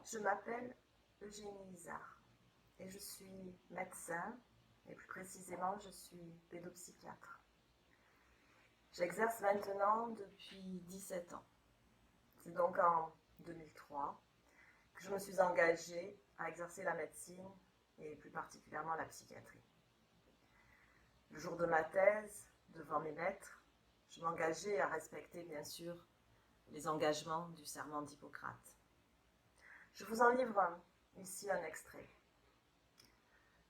Je m'appelle Eugénie Izard et je suis médecin, et plus précisément je suis pédopsychiatre. J'exerce maintenant depuis 17 ans. C'est donc en 2003 que je me suis engagée à exercer la médecine et plus particulièrement la psychiatrie. Le jour de ma thèse, devant mes maîtres, je m'engageais à respecter bien sûr les engagements du serment d'Hippocrate. Je vous en livre ici un extrait.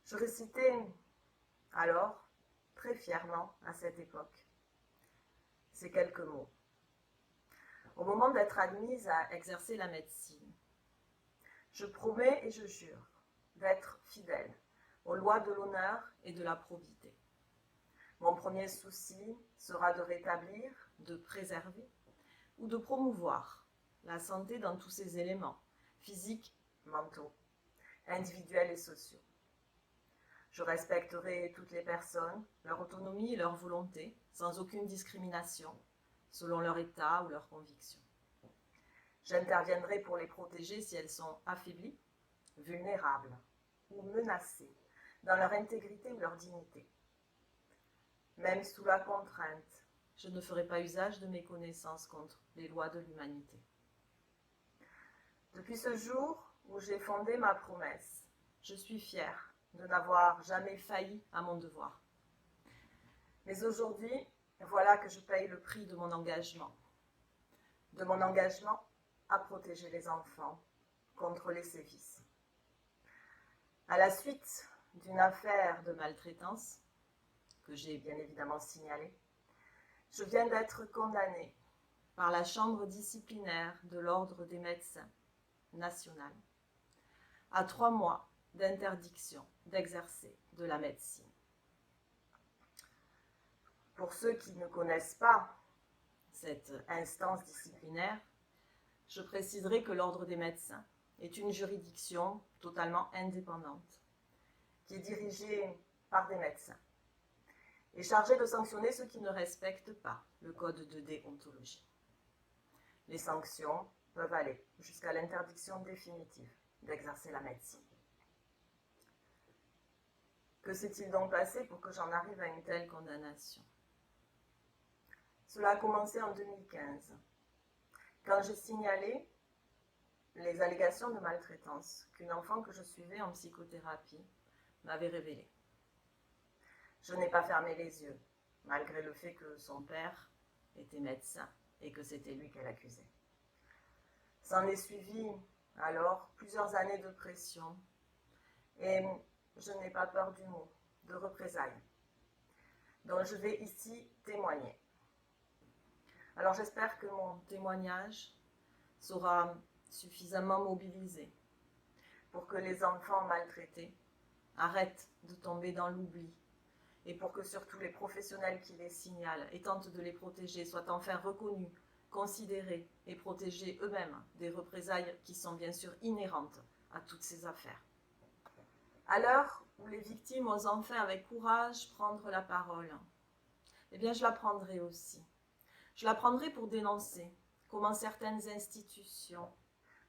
Je récitais alors, très fièrement à cette époque, ces quelques mots. Au moment d'être admise à exercer la médecine, je promets et je jure d'être fidèle aux lois de l'honneur et de la probité. Mon premier souci sera de rétablir, de préserver ou de promouvoir la santé dans tous ses éléments, physiques, mentaux, individuels et sociaux. Je respecterai toutes les personnes, leur autonomie et leur volonté, sans aucune discrimination, selon leur état ou leurs convictions. J'interviendrai pour les protéger si elles sont affaiblies, vulnérables ou menacées dans leur intégrité ou leur dignité. Même sous la contrainte, je ne ferai pas usage de mes connaissances contre les lois de l'humanité. Depuis ce jour où j'ai fondé ma promesse, je suis fière de n'avoir jamais failli à mon devoir. Mais aujourd'hui, voilà que je paye le prix de mon engagement à protéger les enfants contre les sévices. À la suite d'une affaire de maltraitance, que j'ai bien évidemment signalée, je viens d'être condamnée par la Chambre disciplinaire de l'Ordre des médecins national à 3 mois d'interdiction d'exercer de la médecine. Pour ceux qui ne connaissent pas cette instance disciplinaire, je préciserai que l'Ordre des médecins est une juridiction totalement indépendante, qui est dirigée par des médecins et chargée de sanctionner ceux qui ne respectent pas le code de déontologie. Les sanctions peuvent aller jusqu'à l'interdiction définitive d'exercer la médecine. Que s'est-il donc passé pour que j'en arrive à une telle condamnation? Cela a commencé en 2015, quand j'ai signalé les allégations de maltraitance qu'une enfant que je suivais en psychothérapie m'avait révélées. Je n'ai pas fermé les yeux, malgré le fait que son père était médecin et que c'était lui qu'elle accusait. S'en est suivi alors plusieurs années de pression et je n'ai pas peur du mot, de représailles, dont je vais ici témoigner. Alors j'espère que mon témoignage sera suffisamment mobilisé pour que les enfants maltraités arrêtent de tomber dans l'oubli et pour que surtout les professionnels qui les signalent et tentent de les protéger soient enfin reconnus, considérés et protégés eux-mêmes des représailles qui sont bien sûr inhérentes à toutes ces affaires. À l'heure où les victimes osent enfin avec courage prendre la parole, eh bien je la prendrai aussi. Je la prendrai pour dénoncer comment certaines institutions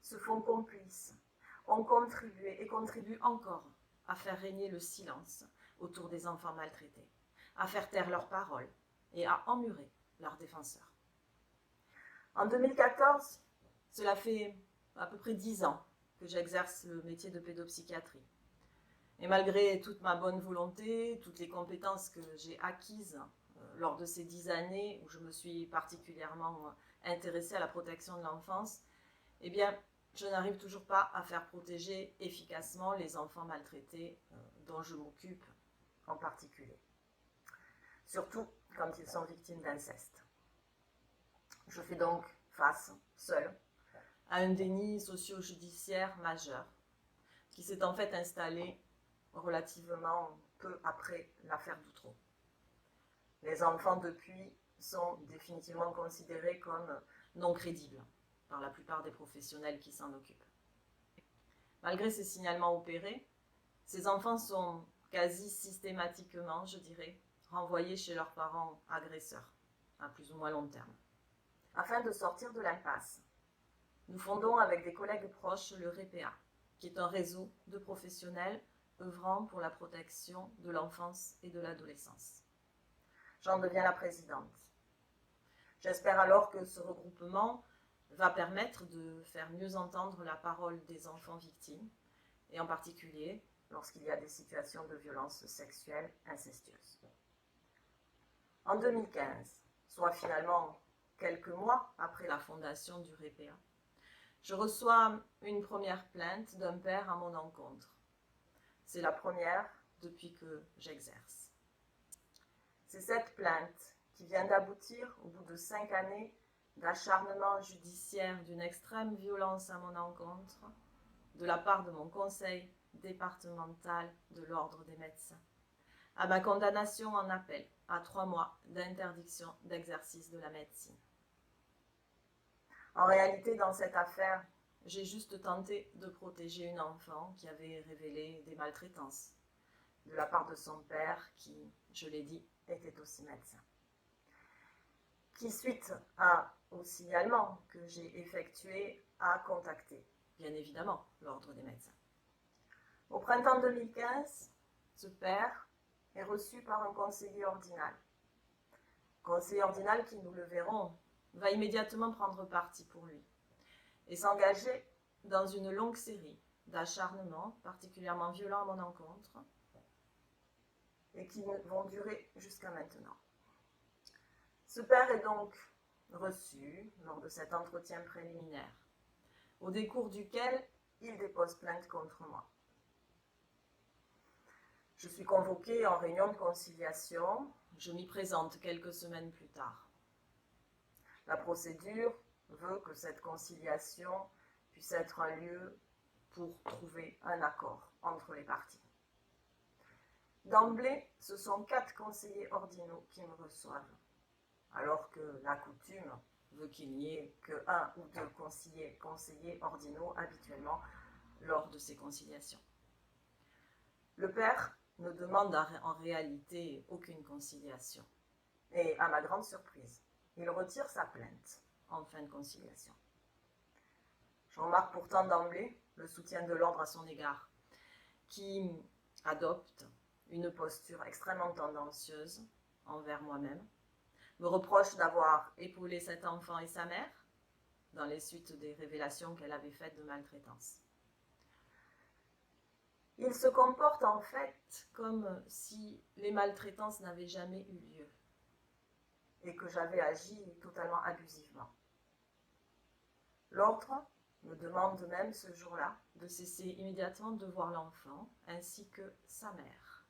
se font complices, ont contribué et contribuent encore à faire régner le silence autour des enfants maltraités, à faire taire leurs paroles et à emmurer leurs défenseurs. En 2014, cela fait à peu près 10 ans que j'exerce le métier de pédopsychiatrie. Et malgré toute ma bonne volonté, toutes les compétences que j'ai acquises lors de ces 10 années où je me suis particulièrement intéressée à la protection de l'enfance, eh bien, je n'arrive toujours pas à faire protéger efficacement les enfants maltraités dont je m'occupe en particulier. Surtout quand ils sont victimes d'inceste. Je fais donc face, seule, à un déni socio-judiciaire majeur qui s'est en fait installé relativement peu après l'affaire d'Outreau. Les enfants, depuis, sont définitivement considérés comme non crédibles par la plupart des professionnels qui s'en occupent. Malgré ces signalements opérés, ces enfants sont quasi systématiquement, je dirais, renvoyés chez leurs parents agresseurs, à plus ou moins long terme. Afin de sortir de l'impasse, nous fondons avec des collègues proches le REPEA, qui est un réseau de professionnels œuvrant pour la protection de l'enfance et de l'adolescence. J'en deviens la présidente. J'espère alors que ce regroupement va permettre de faire mieux entendre la parole des enfants victimes, et en particulier lorsqu'il y a des situations de violence sexuelle incestueuse. En 2015, soit finalement quelques mois après la fondation du REPEA, je reçois une première plainte d'un père à mon encontre. C'est la première depuis que j'exerce. C'est cette plainte qui vient d'aboutir, au bout de 5 années d'acharnement judiciaire d'une extrême violence à mon encontre, de la part de mon conseil départemental de l'ordre des médecins, à ma condamnation en appel à 3 mois d'interdiction d'exercice de la médecine. En réalité, dans cette affaire, j'ai juste tenté de protéger une enfant qui avait révélé des maltraitances de la part de son père qui, je l'ai dit, était aussi médecin. Qui, suite au signalement que j'ai effectué, a contacté, bien évidemment, l'ordre des médecins. Au printemps 2015, ce père est reçu par un conseiller ordinal. Conseiller ordinal qui, nous le verrons, va immédiatement prendre parti pour lui et s'engager dans une longue série d'acharnements particulièrement violents à mon encontre et qui vont durer jusqu'à maintenant. Ce père est donc reçu lors de cet entretien préliminaire, au décours duquel il dépose plainte contre moi. Je suis convoquée en réunion de conciliation, je m'y présente quelques semaines plus tard. La procédure veut que cette conciliation puisse être un lieu pour trouver un accord entre les parties. D'emblée, ce sont 4 conseillers ordinaux qui me reçoivent, alors que la coutume veut qu'il n'y ait que 1 ou 2 conseillers ordinaux habituellement lors de ces conciliations. Le père ne demande en réalité aucune conciliation. Et à ma grande surprise, il retire sa plainte en fin de conciliation. Je remarque pourtant d'emblée le soutien de l'ordre à son égard, qui adopte une posture extrêmement tendancieuse envers moi-même, me reproche d'avoir épaulé cet enfant et sa mère dans les suites des révélations qu'elle avait faites de maltraitance. Il se comporte en fait comme si les maltraitances n'avaient jamais eu lieu et que j'avais agi totalement abusivement. L'ordre me demande même ce jour-là de cesser immédiatement de voir l'enfant ainsi que sa mère,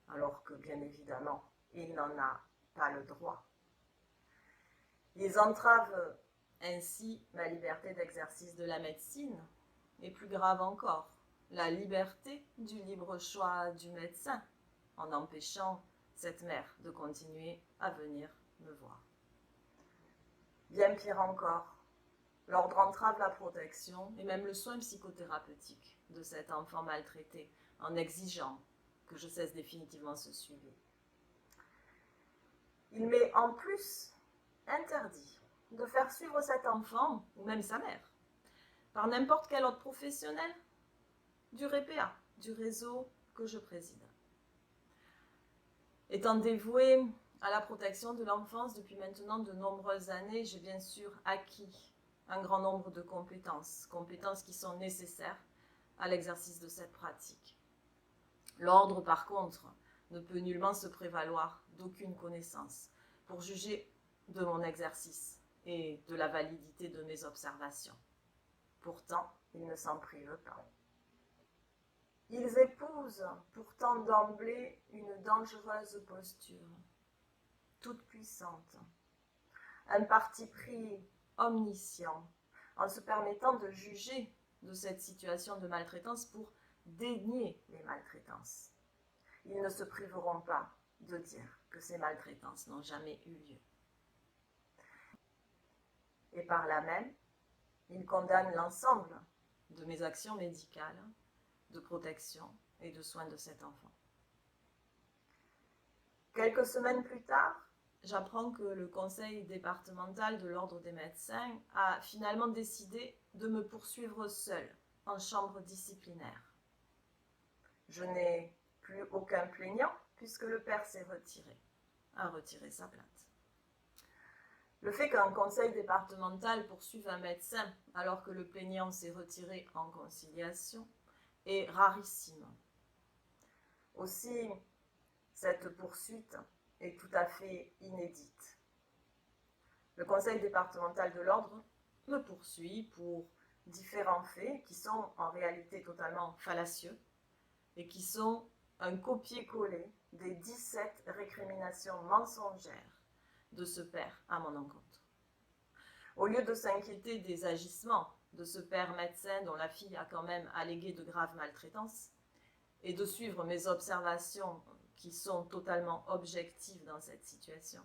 alors que bien évidemment il n'en a pas le droit. Ils entravent ainsi ma liberté d'exercice de la médecine et plus grave encore, la liberté du libre choix du médecin, en empêchant cette mère de continuer à venir me voir. Bien pire encore, l'ordre entrave la protection et même le soin psychothérapeutique de cet enfant maltraité en exigeant que je cesse définitivement ce suivi. Il m'est en plus interdit de faire suivre cet enfant, ou même sa mère, par n'importe quel autre professionnel du REPEA, du réseau que je préside. Étant dévouée à la protection de l'enfance depuis maintenant de nombreuses années, j'ai bien sûr acquis un grand nombre de compétences qui sont nécessaires à l'exercice de cette pratique. L'ordre, par contre, ne peut nullement se prévaloir d'aucune connaissance pour juger de mon exercice et de la validité de mes observations. Pourtant, il ne s'en prive pas. Ils épousent pourtant d'emblée une dangereuse posture, toute puissante, un parti pris omniscient, en se permettant de juger de cette situation de maltraitance pour dénier les maltraitances. Ils ne se priveront pas de dire que ces maltraitances n'ont jamais eu lieu. Et par là même, ils condamnent l'ensemble de mes actions médicales de protection et de soins de cet enfant. Quelques semaines plus tard, j'apprends que le conseil départemental de l'ordre des médecins a finalement décidé de me poursuivre seule en chambre disciplinaire. Je n'ai plus aucun plaignant puisque le père a retiré sa plainte. Le fait qu'un conseil départemental poursuive un médecin alors que le plaignant s'est retiré en conciliation est rarissime. Aussi, cette poursuite est tout à fait inédite. Le conseil départemental de l'ordre me poursuit pour différents faits qui sont en réalité totalement fallacieux et qui sont un copier-coller des 17 récriminations mensongères de ce père à mon encontre. Au lieu de s'inquiéter des agissements de ce père médecin dont la fille a quand même allégué de graves maltraitances et de suivre mes observations qui sont totalement objectives dans cette situation,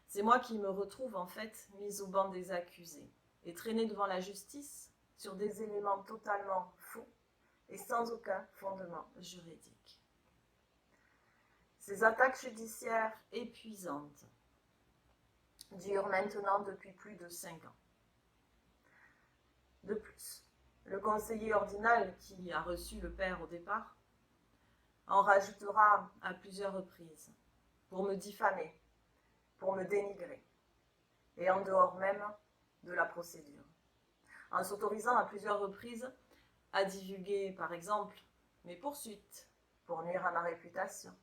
c'est moi qui me retrouve en fait mise au banc des accusés et traînée devant la justice sur des éléments totalement faux et sans aucun fondement juridique. Ces attaques judiciaires épuisantes durent maintenant depuis plus de 5 ans. De plus, le conseiller ordinal qui a reçu le père au départ en rajoutera à plusieurs reprises pour me diffamer, pour me dénigrer, et en dehors même de la procédure, en s'autorisant à plusieurs reprises à divulguer, par exemple, mes poursuites pour nuire à ma réputation,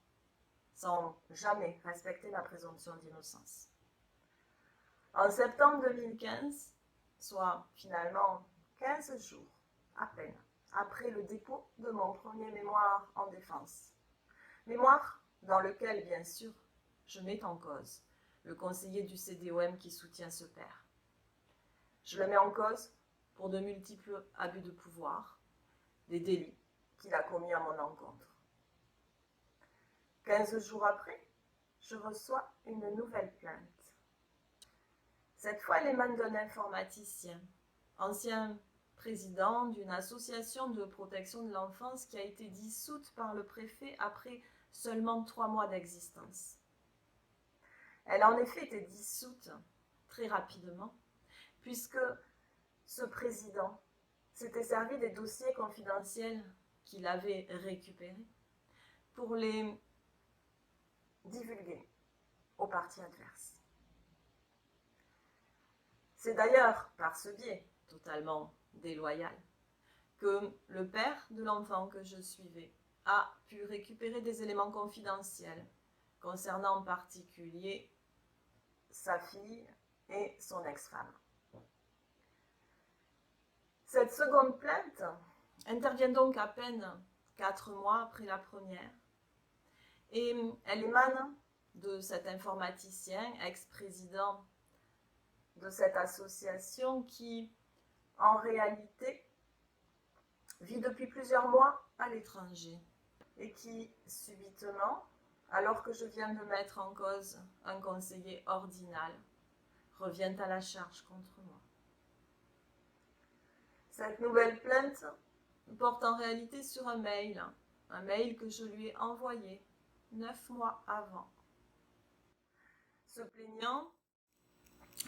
sans jamais respecter ma présomption d'innocence. En septembre 2015, soit finalement 15 jours à peine après le dépôt de mon premier mémoire en défense, mémoire dans lequel, bien sûr, je mets en cause le conseiller du CDOM qui soutient ce père. Je le mets en cause pour de multiples abus de pouvoir, des délits qu'il a commis à mon encontre. 15 jours après, je reçois une nouvelle plainte. Cette fois, elle émane d'un informaticien, ancien président d'une association de protection de l'enfance qui a été dissoute par le préfet après seulement 3 mois d'existence. Elle a en effet été dissoute très rapidement, puisque ce président s'était servi des dossiers confidentiels qu'il avait récupérés pour les divulguer aux parties adverses. C'est d'ailleurs par ce biais totalement déloyal que le père de l'enfant que je suivais a pu récupérer des éléments confidentiels concernant en particulier sa fille et son ex-femme. Cette seconde plainte intervient donc à peine 4 mois après la première et elle émane de cet informaticien, ex-président de cette association qui, en réalité, vit depuis plusieurs mois à l'étranger et qui, subitement, alors que je viens de mettre en cause un conseiller ordinal, revient à la charge contre moi. Cette nouvelle plainte porte en réalité sur un mail que je lui ai envoyé 9 mois avant. Ce plaignant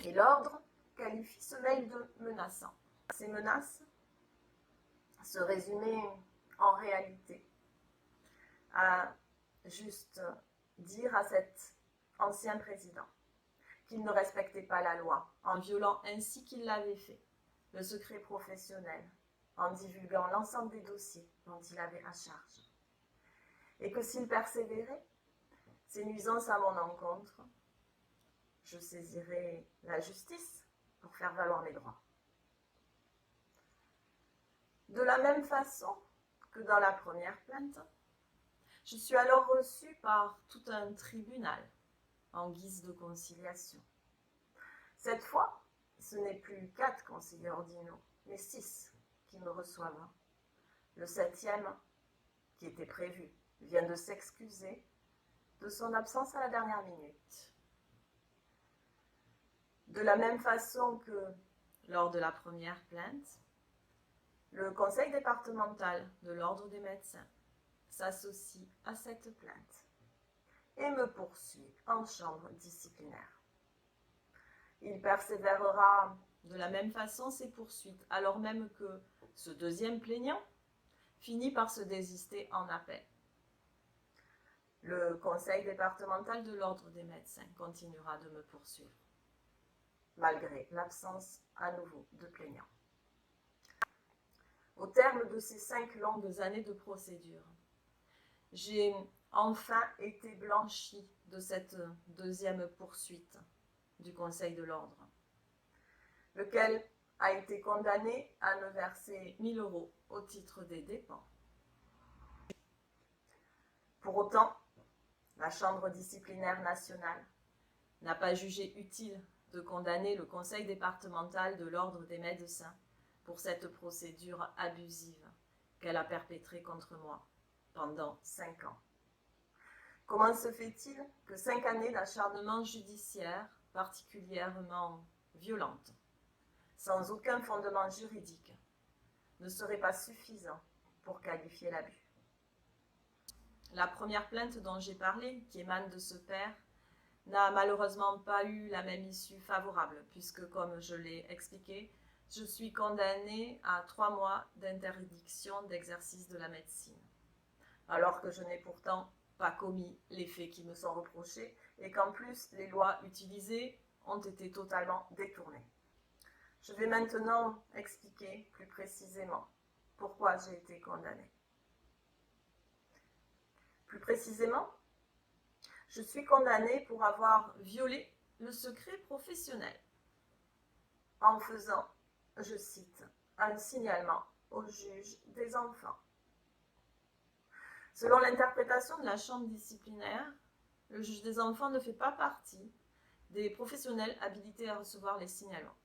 et l'ordre qualifient ce mail de menaçant. Ces menaces se résumaient en réalité à juste dire à cet ancien président qu'il ne respectait pas la loi en violant ainsi qu'il l'avait fait le secret professionnel, en divulguant l'ensemble des dossiers dont il avait à charge, et que s'il persévérait ces nuisances à mon encontre, je saisirai la justice pour faire valoir mes droits. De la même façon que dans la première plainte, je suis alors reçue par tout un tribunal en guise de conciliation. Cette fois, ce n'est plus 4 conseillers ordinaux, mais 6 qui me reçoivent. Le 7e, qui était prévu, vient de s'excuser de son absence à la dernière minute. De la même façon que lors de la première plainte, le conseil départemental de l'ordre des médecins s'associe à cette plainte et me poursuit en chambre disciplinaire. Il persévérera de la même façon ses poursuites, alors même que ce deuxième plaignant finit par se désister en appel. Le conseil départemental de l'ordre des médecins continuera de me poursuivre, malgré l'absence à nouveau de plaignants. Au terme de ces 5 longues années de procédure, j'ai enfin été blanchie de cette deuxième poursuite du Conseil de l'ordre, lequel a été condamné à me verser 1 000 € au titre des dépens. Pour autant, la Chambre disciplinaire nationale n'a pas jugé utile de condamner le Conseil départemental de l'ordre des médecins pour cette procédure abusive qu'elle a perpétrée contre moi pendant 5 ans. Comment se fait-il que 5 années d'acharnement judiciaire particulièrement violentes, sans aucun fondement juridique, ne seraient pas suffisants pour qualifier l'abus? La première plainte dont j'ai parlé, qui émane de ce père, n'a malheureusement pas eu la même issue favorable, puisque, comme je l'ai expliqué, je suis condamnée à 3 mois d'interdiction d'exercice de la médecine, alors que je n'ai pourtant pas commis les faits qui me sont reprochés et qu'en plus les lois utilisées ont été totalement détournées. Je vais maintenant expliquer plus précisément pourquoi j'ai été condamnée. Plus précisément, je suis condamnée pour avoir violé le secret professionnel en faisant, je cite, un signalement au juge des enfants. Selon l'interprétation de la chambre disciplinaire, le juge des enfants ne fait pas partie des professionnels habilités à recevoir les signalements.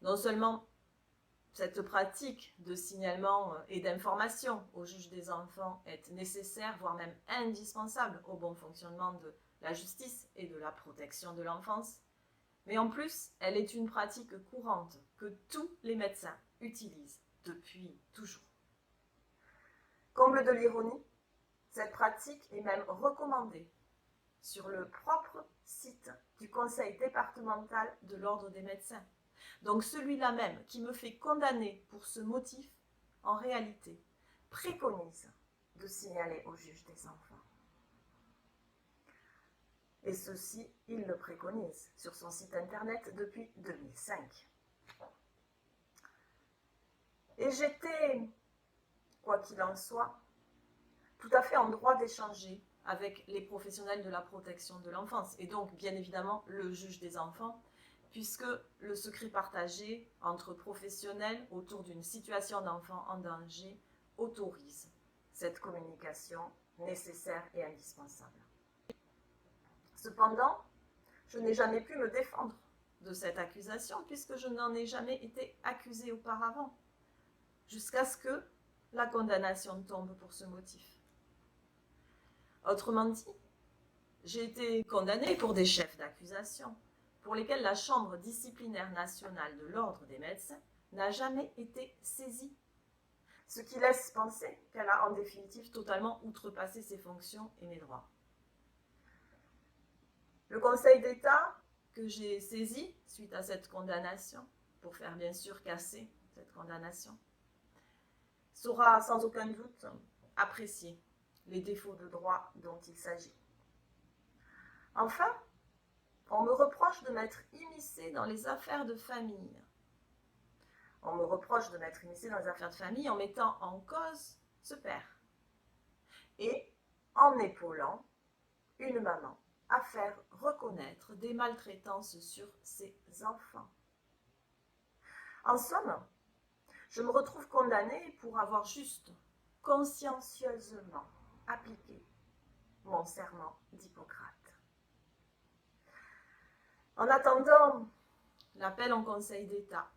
Non seulement cette pratique de signalement et d'information au juge des enfants est nécessaire, voire même indispensable au bon fonctionnement de la justice et de la protection de l'enfance, mais en plus, elle est une pratique courante que tous les médecins utilisent depuis toujours. Comble de l'ironie, cette pratique est même recommandée sur le propre site du Conseil départemental de l'ordre des médecins. Donc celui-là même qui me fait condamner pour ce motif, en réalité, préconise de signaler au juge des enfants. Et ceci, il le préconise sur son site internet depuis 2005. Et j'étais, quoi qu'il en soit, tout à fait en droit d'échanger avec les professionnels de la protection de l'enfance, et donc bien évidemment le juge des enfants, puisque le secret partagé entre professionnels autour d'une situation d'enfant en danger autorise cette communication nécessaire et indispensable. Cependant, je n'ai jamais pu me défendre de cette accusation, puisque je n'en ai jamais été accusée auparavant, jusqu'à ce que la condamnation tombe pour ce motif. Autrement dit, j'ai été condamnée pour des chefs d'accusation pour lesquels la Chambre disciplinaire nationale de l'ordre des médecins n'a jamais été saisie, ce qui laisse penser qu'elle a en définitive totalement outrepassé ses fonctions et mes droits. Le Conseil d'État, que j'ai saisi suite à cette condamnation, pour faire bien sûr casser cette condamnation, saura sans aucun doute apprécier les défauts de droit dont il s'agit. Enfin, on me reproche de m'être immiscée dans les affaires de famille. On me reproche de m'être immiscée dans les affaires de famille en mettant en cause ce père et en épaulant une maman à faire reconnaître des maltraitances sur ses enfants. En somme, je me retrouve condamnée pour avoir juste consciencieusement appliqué mon serment d'Hippocrate. En attendant l'appel en Conseil d'État,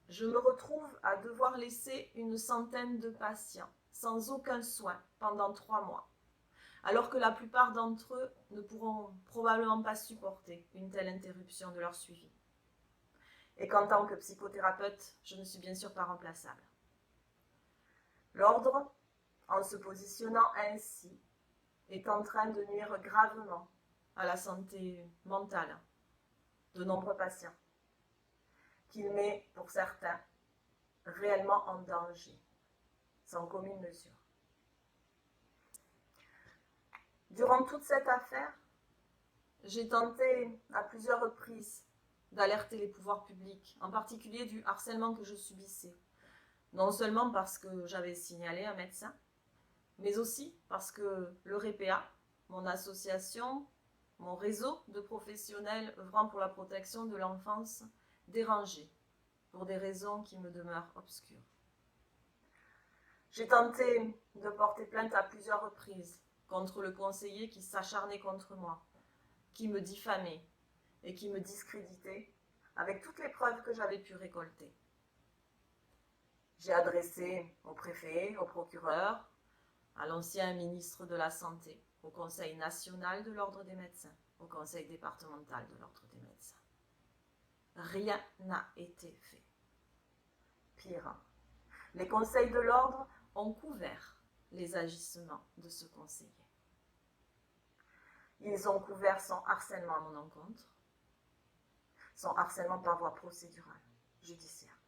je me retrouve à devoir laisser une centaine de patients sans aucun soin pendant 3 mois, alors que la plupart d'entre eux ne pourront probablement pas supporter une telle interruption de leur suivi. Et qu'en tant que psychothérapeute, je ne suis bien sûr pas remplaçable. L'ordre, en se positionnant ainsi, est en train de nuire gravement à la santé mentale de nombreux patients, qu'il met, pour certains, réellement en danger, sans commune mesure. Durant toute cette affaire, j'ai tenté à plusieurs reprises d'alerter les pouvoirs publics, en particulier du harcèlement que je subissais, non seulement parce que j'avais signalé un médecin, mais aussi parce que le REPEA, mon association, mon réseau de professionnels œuvrant pour la protection de l'enfance, dérangeait pour des raisons qui me demeurent obscures. J'ai tenté de porter plainte à plusieurs reprises contre le conseiller qui s'acharnait contre moi, qui me diffamait et qui me discréditait avec toutes les preuves que j'avais pu récolter. J'ai adressé au préfet, au procureur, à l'ancien ministre de la Santé, au Conseil national de l'Ordre des médecins, au Conseil départemental de l'Ordre des médecins. Rien n'a été fait. Pire, les conseils de l'Ordre ont couvert les agissements de ce conseiller. Ils ont couvert son harcèlement à mon encontre, son harcèlement par voie procédurale, judiciaire.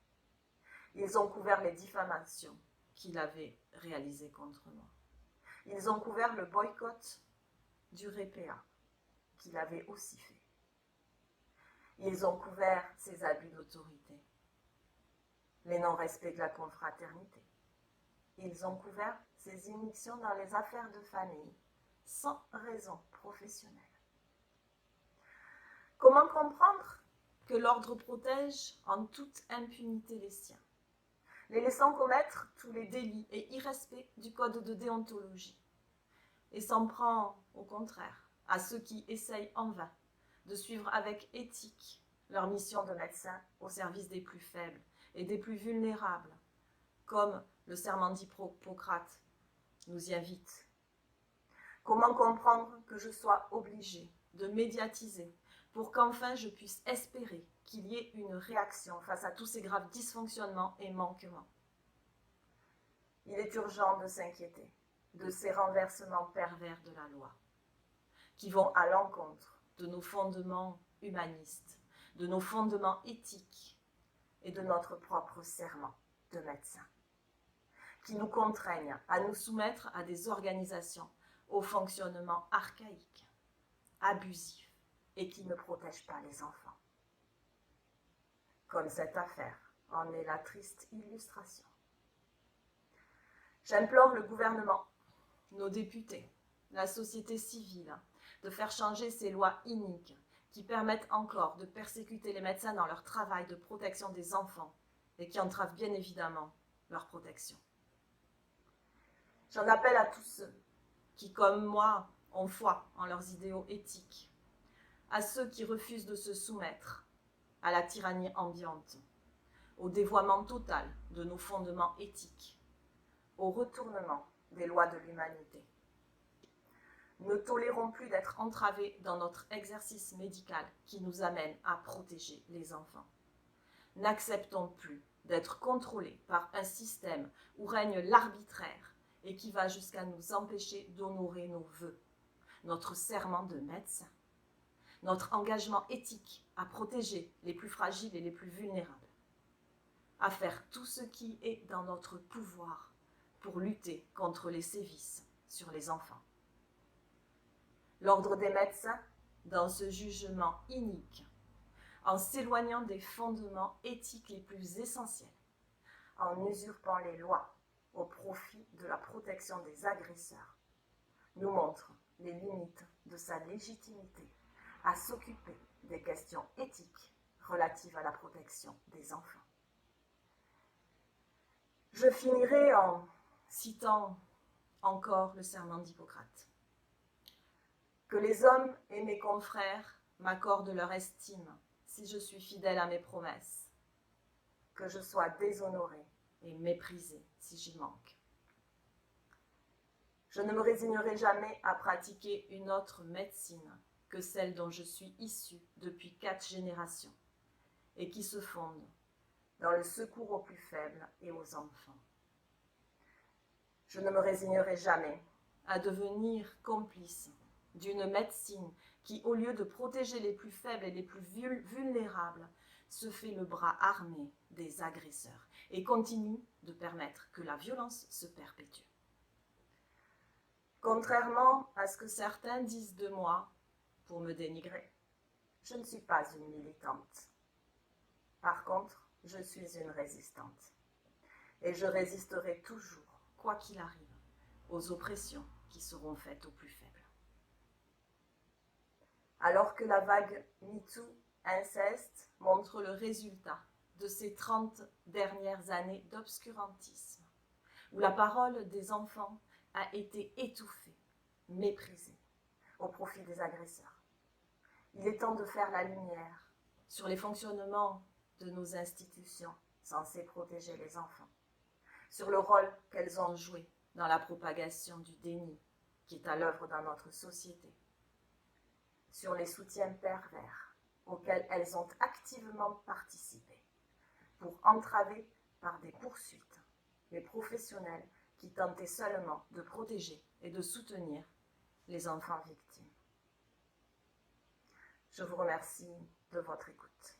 Ils ont couvert les diffamations qu'il avait réalisées contre moi. Ils ont couvert le boycott du REPEA qu'il avait aussi fait. Ils ont couvert ses abus d'autorité, les non-respects de la confraternité. Ils ont couvert ses immixtions dans les affaires de famille sans raison professionnelle. Comment comprendre que l'ordre protège en toute impunité les siens, les laissant commettre tous les délits et irrespects du code de déontologie, et s'en prend, au contraire, à ceux qui essayent en vain de suivre avec éthique leur mission de médecin au service des plus faibles et des plus vulnérables, comme le serment d'Hippocrate nous y invite. Comment comprendre que je sois obligée de médiatiser pour qu'enfin je puisse espérer qu'il y ait une réaction face à tous ces graves dysfonctionnements et manquements? Il est urgent de s'inquiéter de ces renversements pervers de la loi, qui vont à l'encontre de nos fondements humanistes, de nos fondements éthiques et de notre propre serment de médecin, qui nous contraignent à nous soumettre à des organisations au fonctionnement archaïque, abusif et qui ne protègent pas les enfants. Comme cette affaire en est la triste illustration. J'implore le gouvernement, nos députés, la société civile, de faire changer ces lois iniques qui permettent encore de persécuter les médecins dans leur travail de protection des enfants et qui entravent bien évidemment leur protection. J'en appelle à tous ceux qui, comme moi, ont foi en leurs idéaux éthiques, à ceux qui refusent de se soumettre à la tyrannie ambiante, au dévoiement total de nos fondements éthiques, au retournement des lois de l'humanité. Ne tolérons plus d'être entravés dans notre exercice médical qui nous amène à protéger les enfants. N'acceptons plus d'être contrôlés par un système où règne l'arbitraire et qui va jusqu'à nous empêcher d'honorer nos vœux, notre serment de médecin, notre engagement éthique à protéger les plus fragiles et les plus vulnérables, à faire tout ce qui est dans notre pouvoir pour lutter contre les sévices sur les enfants. L'ordre des médecins, dans ce jugement inique, en s'éloignant des fondements éthiques les plus essentiels, en usurpant les lois au profit de la protection des agresseurs, nous montre les limites de sa légitimité à s'occuper des questions éthiques relatives à la protection des enfants. Je finirai en citant encore le serment d'Hippocrate. Que les hommes et mes confrères m'accordent leur estime si je suis fidèle à mes promesses, que je sois déshonorée et méprisée si j'y manque. Je ne me résignerai jamais à pratiquer une autre médecine que celle dont je suis issue depuis 4 générations et qui se fonde dans le secours aux plus faibles et aux enfants. Je ne me résignerai jamais à devenir complice d'une médecine qui, au lieu de protéger les plus faibles et les plus vulnérables, se fait le bras armé des agresseurs et continue de permettre que la violence se perpétue. Contrairement à ce que certains disent de moi pour me dénigrer, je ne suis pas une militante. Par contre, je suis une résistante. Et je résisterai toujours, quoi qu'il arrive, aux oppressions qui seront faites aux plus faibles. Alors que la vague MeToo inceste montre le résultat de ces 30 dernières années d'obscurantisme, où la parole des enfants a été étouffée, méprisée, au profit des agresseurs. Il est temps de faire la lumière sur les fonctionnements de nos institutions censées protéger les enfants, sur le rôle qu'elles ont joué dans la propagation du déni qui est à l'œuvre dans notre société, sur les soutiens pervers auxquels elles ont activement participé pour entraver par des poursuites les professionnels qui tentaient seulement de protéger et de soutenir les enfants victimes. Je vous remercie de votre écoute.